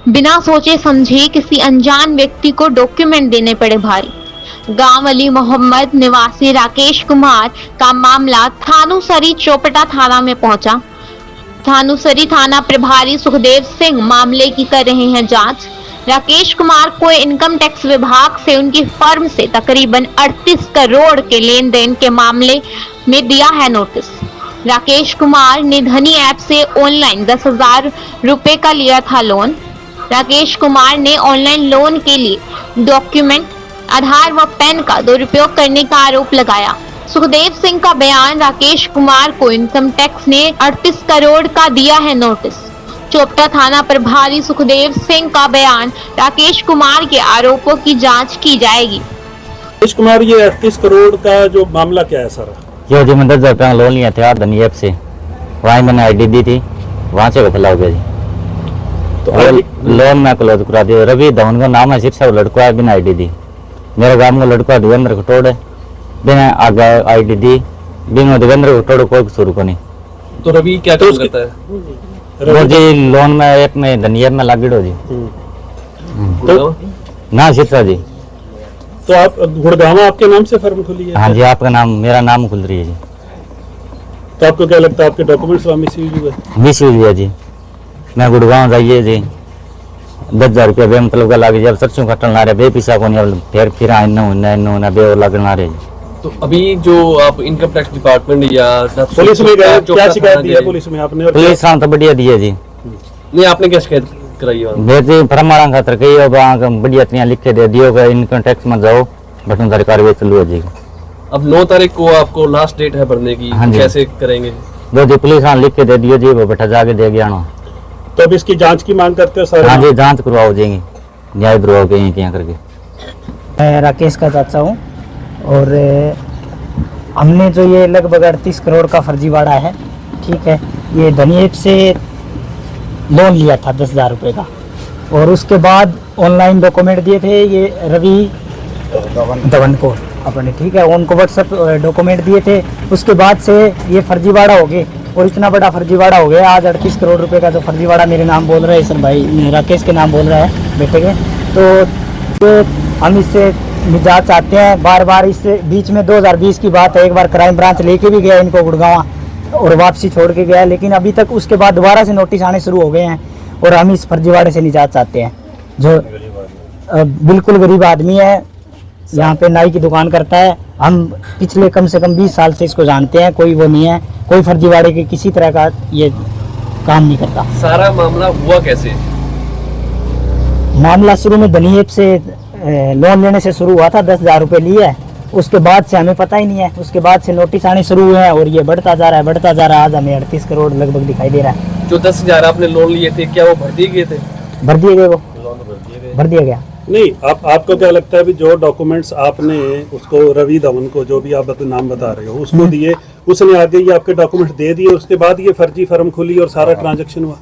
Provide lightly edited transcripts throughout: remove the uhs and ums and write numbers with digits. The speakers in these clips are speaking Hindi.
बिना सोचे समझे किसी अनजान व्यक्ति को डॉक्यूमेंट देने पड़े भारी। गांव अली मोहम्मद निवासी राकेश कुमार का मामला थानूसरी चोपटा थाना में पहुंचा। थानूसरी थाना प्रभारी सुखदेव सिंह मामले की कर रहे हैं जांच। राकेश कुमार को इनकम टैक्स विभाग से उनकी फर्म से तकरीबन 38 करोड़ के लेन देन के मामले में दिया है नोटिस। राकेश कुमार ने धनी ऐप से ऑनलाइन 10,000 रुपए का लिया था लोन। राकेश कुमार ने ऑनलाइन लोन के लिए डॉक्यूमेंट, आधार व पैन का दुरुपयोग करने का आरोप लगाया। सुखदेव सिंह का बयान, राकेश कुमार को इनकम टैक्स ने 38 करोड़ का दिया है नोटिस। चोपटा थाना प्रभारी सुखदेव सिंह का बयान, राकेश कुमार के आरोपों की जांच की जाएगी। राकेश कुमार, ये 38 करोड़ का जो मामला क्या है सर? ये जो मैंने 10,000 रुपया लोन लिया था धनी ऐप से, वहाँ मैंने आईडी दी थी, वहाँ से घपला हो गया जी। तो लोन मैं क्लोज करा दिया। रवि धवन का नाम है, शिक्षा लड़का है, बिना आईडी दी। मेरे गांव का लड़का देवेंद्र खटोड़ है, बिना आगे आईडी दी, बिना देवेंद्र खटोड़ कोई कसूर को नहीं। तो रवि क्या काम करता है? वो जी लोन में एक में धनी ऐप में लागिड़ो जी। तो ना शिक्षा जी। तो आप गुड़गांव आपके नाम से फर्म खुली है? हाँ जी, आपका नाम, मेरा नाम खुल रही है जी। तो आपको क्या लगता है आपके डॉक्यूमेंट्स मिसयूज हुए? मिसयूज हुआ जी। मैं गुड़गांव जाइए जी, 10,000 रुपया बे मतलब का लागे, जब सरसों कटन ला रहे बे पैसा को नहीं, फिर आना बे और लगन आ रहे जी। तो अभी जो आप इनकम टैक्स डिपार्टमेंट या पुलिस में गए, क्या शिकायत दी है पुलिस में आपने? पुलिस तो बढ़िया दी है जी। नहीं, आपने क्या शिकायत कराई है? बेटी फरमारा खातर कही अब बढ़िया इतना लिख के दे दियो कि इनकम टैक्स में जाओ, बटन सारी कार्रवाई चालू है जी। अब 9 तारीख को आपको लास्ट डेट है भरने की। हाँ जी। कैसे करेंगे? जो जी पुलिस लिख के दे दियो जी, वो बैठा जाके दे गया ना। तो अब इसकी जांच की मांग करते हो सर? हाँ जी, जांच करवाओ जाएंगे, न्याय करवाओ के यहाँ करके। मैं राकेश का चाचा हूँ और हमने जो ये लगभग 38 करोड़ का फर्जीवाड़ा है, ठीक है, ये धनी ऐप से लोन लिया था 10,000 रुपये का, और उसके बाद ऑनलाइन डॉक्यूमेंट दिए थे ये रवि धवन को अपने, ठीक है, उनको व्हाट्सएप डॉक्यूमेंट दिए थे। उसके बाद से ये फर्जीवाड़ा हो गए और इतना बड़ा फर्जीवाड़ा हो गया। आज 38 करोड़ रुपए का जो फर्जीवाड़ा मेरे नाम बोल रहा है सर भाई, राकेश के नाम बोल रहा है बेटे के, तो हम इससे निजात चाहते हैं। बार बार इससे बीच में 2020 की बात है, एक बार क्राइम ब्रांच लेके भी गया इनको गुड़गांव और वापसी छोड़ के गया, लेकिन अभी तक उसके बाद दोबारा से नोटिस आने शुरू हो गए हैं और हम इस फर्जीवाड़े से निजात चाहते हैं। जो बिल्कुल गरीब आदमी है, यहाँ पे नाई की दुकान करता है। हम पिछले कम से कम 20 साल से इसको जानते हैं, कोई वो नहीं है, कोई फर्जीवाड़े के किसी तरह का ये काम नहीं करता। सारा मामला हुआ कैसे? मामला शुरू में धनी ऐप से लोन लेने से शुरू हुआ था, 10,000 रुपये लिए है। उसके बाद से हमें पता ही नहीं है, उसके बाद से नोटिस आने शुरू हुए हैं और ये बढ़ता जा रहा है, बढ़ता जा रहा है। आज हमें 38 करोड़ लगभग दिखाई दे रहा है। जो 10,000 आपने लोन लिए थे, क्या वो भर दिए गए थे? भर दिए गए, वो भर दिया गया। नहीं, आपको क्या लगता है भी जो डॉक्यूमेंट्स आपने उसको रवि धवन को, जो भी आप नाम बता रहे हो, उसको दिए, उसने आगे ये आपके डॉक्यूमेंट दे दिए, उसके बाद ये फर्जी फर्म खुली और सारा ट्रांजैक्शन हुआ?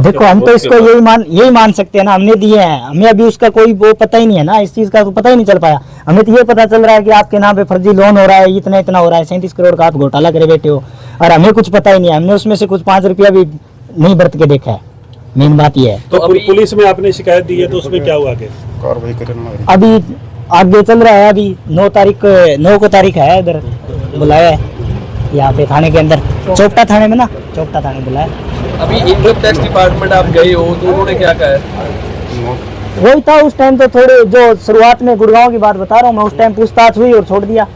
देखो, हम तो इसको यही मान सकते हैं ना, हमने दिए हैं, हमें अभी उसका कोई वो पता ही नहीं है ना, इस चीज का तो पता ही नहीं चल पाया। हमें तो ये पता चल रहा है कि आपके नाम पे फर्जी लोन हो रहा है, इतना इतना हो रहा है, 37 करोड़ का आप घोटाला करे बैठे हो, और हमें कुछ पता ही नहीं है। हमने उसमें से कुछ 5 रुपया भी नहीं बरत के देखा है, मेन बात ये है। तो पुलिस में आपने शिकायत दी है, तो उसमें क्या हुआ आगे? कार्रवाई करना अभी आगे चल रहा है। अभी 9 को तारीख है, इधर बुलाया है यहाँ पे थाने के अंदर, चोपटा थाने में ना, चोपटा थाने बुलाया। अभी इनकम टैक्स डिपार्टमेंट आप गए हो तो उन्होंने क्या कहा है? वही था उस टाइम, तो थोड़े जो शुरुआत में गुड़गांव की बात बता रहा हूँ मैं, उस टाइम पूछताछ हुई और छोड़ दिया,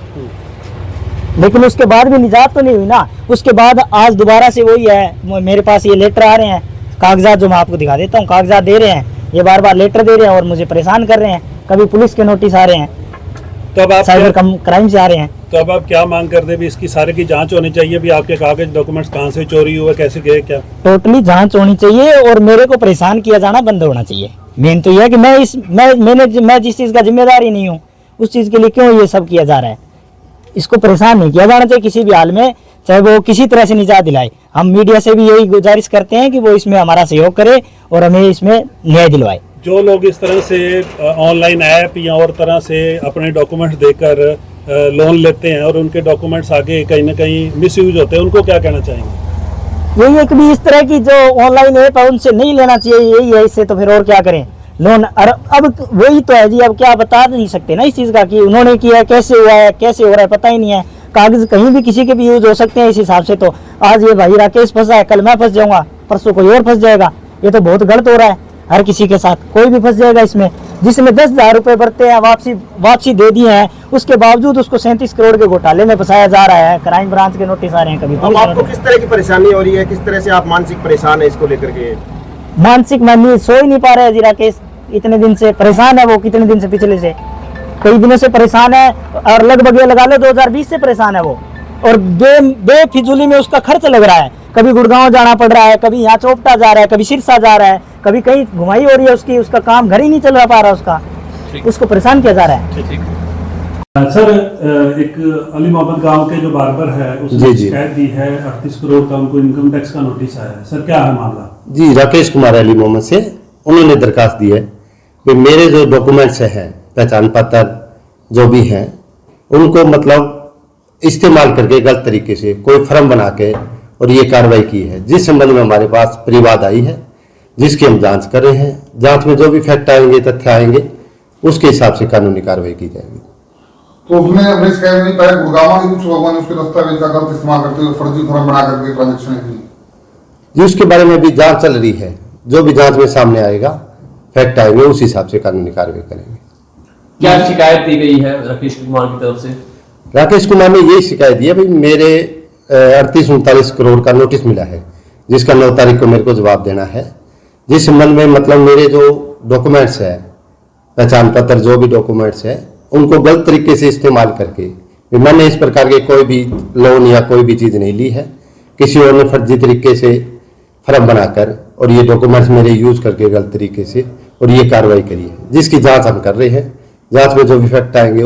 लेकिन उसके बाद भी निजात तो नहीं हुई ना। उसके बाद आज दोबारा से वही है, मेरे पास ये लेटर आ रहे हैं, कागजात जो मैं आपको दिखा देता हूँ, कागजात दे रहे हैं, ये बार बार लेटर दे रहे हैं और मुझे परेशान कर रहे हैं। कभी पुलिस के नोटिस आ रहे हैं, तो अब आप साइबर क्राइम से आ रहे हैं। तो अब आप क्या मांग करते हैं? इसकी सारे की जांच होनी चाहिए भी, आपके कागज डॉक्यूमेंट्स कहाँ से चोरी हुए, कैसे गए, क्या टोटली जांच होनी चाहिए और मेरे को परेशान किया जाना बंद होना चाहिए। मेन तो यह है कि मैं जिस चीज़ का जिम्मेदार ही नहीं हूँ, उस चीज़ के लिए क्यों ये सब किया जा रहा है। इसको परेशान नहीं किया जाना चाहिए किसी भी हाल में, चाहे वो किसी तरह से निजात दिलाए। हम मीडिया से भी यही गुजारिश करते हैं कि वो इसमें हमारा सहयोग करे और हमें इसमें न्याय दिलवाए। जो लोग इस तरह से ऑनलाइन ऐप या और तरह से अपने डॉक्यूमेंट्स देकर लोन लेते हैं और उनके डॉक्यूमेंट्स आगे कहीं ना कहीं मिसयूज होते हैं, उनको क्या कहना चाहेंगे? यही है कि भी इस तरह की जो ऑनलाइन ऐप है उनसे नहीं लेना चाहिए, यही है। इससे तो फिर और क्या करें लोन। अब वही तो है जी, अब क्या बता नहीं सकते ना इस चीज़ का कि उन्होंने किया, कैसे हुआ है, कैसे हो रहा है, पता ही नहीं है। कागज कहीं भी किसी के भी यूज हो सकते हैं इस हिसाब से। तो आज ये भाई राकेश फंसा है, कल मैं फंस जाऊंगा, परसों कोई और फंस जाएगा। ये तो बहुत गलत हो रहा है, हर किसी के साथ कोई भी फंस जाएगा इसमें। जिसने 10,000 रुपये भरते हैं, वापसी दे दिए हैं, उसके बावजूद उसको 37 करोड़ के घोटाले में फंसाया जा रहा है। क्राइम ब्रांच के नोटिस आ रहे हैं। कभी अब आपको किस तरह की परेशानी हो रही है, किस तरह से आप मानसिक परेशान है इसको लेकर के? मानसिक मैं सो ही नहीं पा रहा है जी। राकेश इतने दिन से परेशान है, वो कितने दिन से, पिछले से कई दिनों से परेशान है। और लगभग ये लगा लो 2020 से परेशान है वो। और बेफिजूली में उसका खर्च लग रहा है। कभी गुड़गांव जाना पड़ रहा है, कभी यहाँ चोपटा जा रहा है, कभी सिरसा जा रहा है, कभी कहीं घुमाई हो रही है उसकी। उसका काम घर ही नहीं चल पा रहा उसका, उसको परेशान किया जा रहा है। सर एक अली मोहम्मद गांव के जो बार्बर है उसने शिकायत दी है, 38 करोड़ का उनको इनकम टैक्स का नोटिस आया है। सर क्या है मामला? जी, राकेश कुमार अली मोहम्मद से उन्होंने दरखास्त दी है कि मेरे जो डॉक्यूमेंट्स हैं, पहचान पत्र जो भी हैं, उनको मतलब इस्तेमाल करके गलत तरीके से कोई फर्म बना के और ये कार्रवाई की है। जिस संबंध में हमारे पास परिवाद आई है, जिसकी हम जांच कर रहे हैं। जांच में जो भी फैक्ट आएंगे, तथ्य आएंगे, उसके हिसाब से कानूनी कार्रवाई की जाएगी। तो उसमें अपने शिकायत नहीं पाया गुड़गांव के कुछ लोगों ने उसके दस्तावेज का गलत इस्तेमाल करते हुए फर्जी फर्म बना करके ट्रांजेक्शन की जी, उसके बारे में भी जांच चल रही है। जो भी जांच में सामने आएगा, फैक्ट आएंगे, उस हिसाब से कानूनी कार्रवाई करेंगे। क्या शिकायत दी गई है राकेश कुमार की तरफ से? राकेश कुमार ने यही शिकायत दी है भाई मेरे 38-39 करोड़ का नोटिस मिला है, जिसका 9 तारीख को मेरे को जवाब देना है। जिस संबंध में मतलब मेरे जो डॉक्यूमेंट्स है, पहचान पत्र जो भी डॉक्यूमेंट्स है, उनको गलत तरीके से इस्तेमाल करके मैंने इस प्रकार के कोई भी लोन या कोई भी चीज़ नहीं ली है। किसी और ने फर्जी तरीके से फर्म बनाकर और ये डॉक्यूमेंट्स मेरे यूज करके गलत तरीके से और ये कार्रवाई करी है, जिसकी जांच हम कर रहे हैं। जांच में जो भी फैक्ट आएंगे